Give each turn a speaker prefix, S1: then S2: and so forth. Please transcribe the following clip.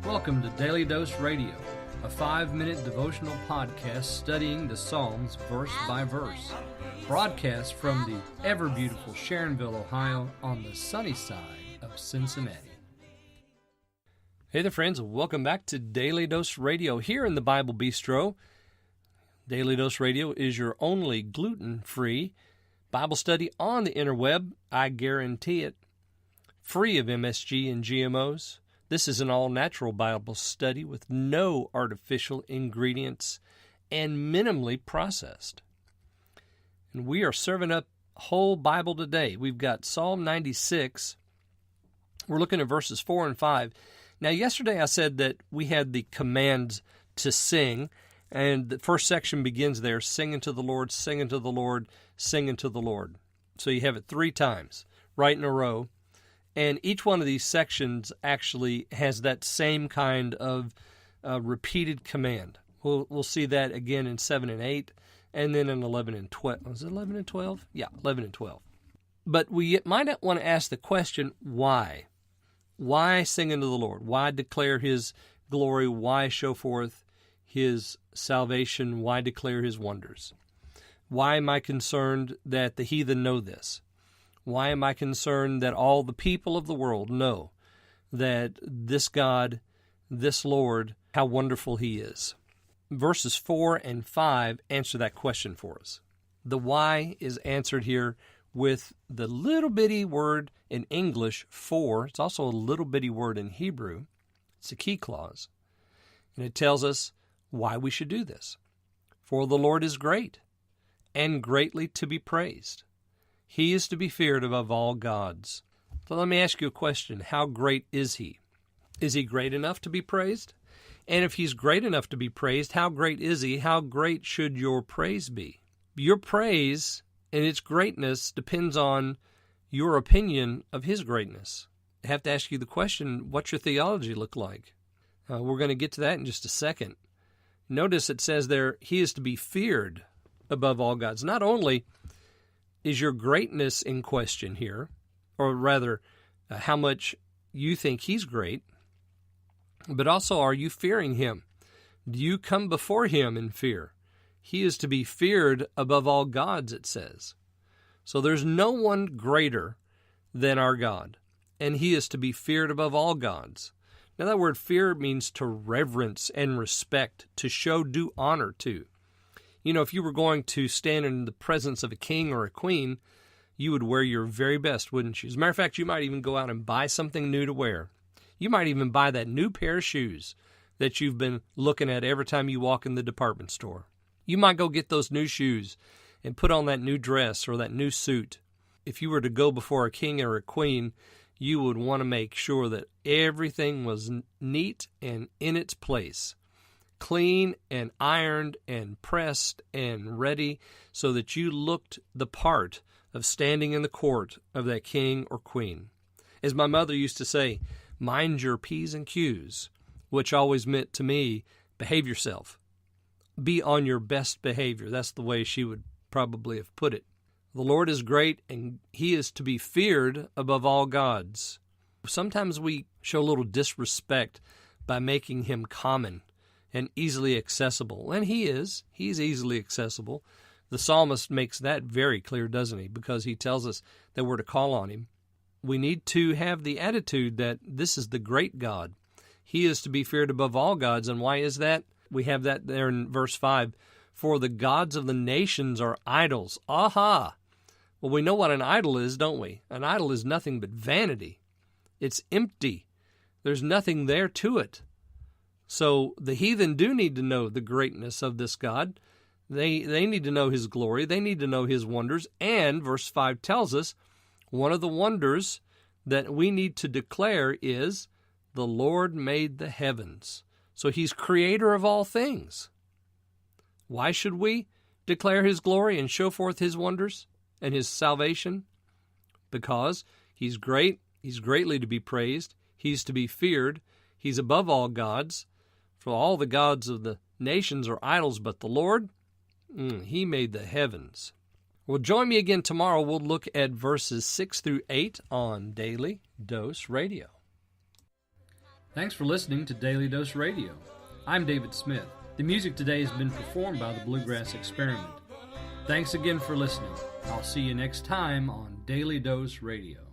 S1: Welcome to Daily Dose Radio, a 5-minute devotional podcast studying the Psalms verse by verse. Broadcast from the ever-beautiful Sharonville, Ohio, on the sunny side of Cincinnati. Hey there, friends. Welcome back to Daily Dose Radio here in the Bible Bistro. Daily Dose Radio is your only gluten-free Bible study on the interweb. I guarantee it. Free of MSG and GMOs. This is an all-natural Bible study with no artificial ingredients and minimally processed. And we are serving up whole Bible today. We've got Psalm 96. We're looking at verses 4 and 5. Now, yesterday I said that we had the command to sing, and the first section begins there, singing to the Lord, singing to the Lord, singing to the Lord. So you have it 3 times, right in a row. And each one of these sections actually has that same kind of repeated command. We'll see that again in 7 and 8, and then in 11 and 12. Was it 11 and 12? Yeah, 11 and 12. But we might want to ask the question, why? Why sing unto the Lord? Why declare His glory? Why show forth His salvation? Why declare His wonders? Why am I concerned that the heathen know this? Why am I concerned that all the people of the world know that this God, this Lord, how wonderful He is? Verses 4 and 5 answer that question for us. The why is answered here with the little bitty word in English, for. It's also a little bitty word in Hebrew. It's a key clause. And it tells us why we should do this. For the Lord is great and greatly to be praised. He is to be feared above all gods. So let me ask you a question. How great is He? Is He great enough to be praised? And if He's great enough to be praised, how great is He? How great should your praise be? Your praise and its greatness depends on your opinion of His greatness. I have to ask you the question, what's your theology look like? We're going to get to that in just a second. Notice it says there, He is to be feared above all gods. Not only is your greatness in question here, or rather, how much you think He's great, but also, are you fearing Him? Do you come before Him in fear? He is to be feared above all gods, it says. So there's no one greater than our God, and He is to be feared above all gods. Now that word fear means to reverence and respect, to show due honor to. You know, if you were going to stand in the presence of a king or a queen, you would wear your very best, wouldn't you? As a matter of fact, you might even go out and buy something new to wear. You might even buy that new pair of shoes that you've been looking at every time you walk in the department store. You might go get those new shoes and put on that new dress or that new suit. If you were to go before a king or a queen, you would want to make sure that everything was neat and in its place. Clean and ironed and pressed and ready so that you looked the part of standing in the court of that king or queen. As my mother used to say, mind your P's and Q's, which always meant to me, behave yourself. Be on your best behavior. That's the way she would probably have put it. The Lord is great and He is to be feared above all gods. Sometimes we show a little disrespect by making Him common and easily accessible. And He's easily accessible. The psalmist makes that very clear, doesn't he? Because he tells us that we're to call on Him. We need to have the attitude that this is the great God. He is to be feared above all gods. And why is that? We have that there in verse 5. For the gods of the nations are idols. Aha! Well, we know what an idol is, don't we? An idol is nothing but vanity. It's empty. There's nothing there to it. So the heathen do need to know the greatness of this God. They need to know His glory. They need to know His wonders. And verse 5 tells us one of the wonders that we need to declare is the Lord made the heavens. So He's creator of all things. Why should we declare His glory and show forth His wonders and His salvation? Because He's great. He's greatly to be praised. He's to be feared. He's above all gods. For all the gods of the nations are idols, but the Lord, He made the heavens. Well, join me again tomorrow. We'll look at verses 6 through 8 on Daily Dose Radio. Thanks for listening to Daily Dose Radio. I'm David Smith. The music today has been performed by the Bluegrass Experiment. Thanks again for listening. I'll see you next time on Daily Dose Radio.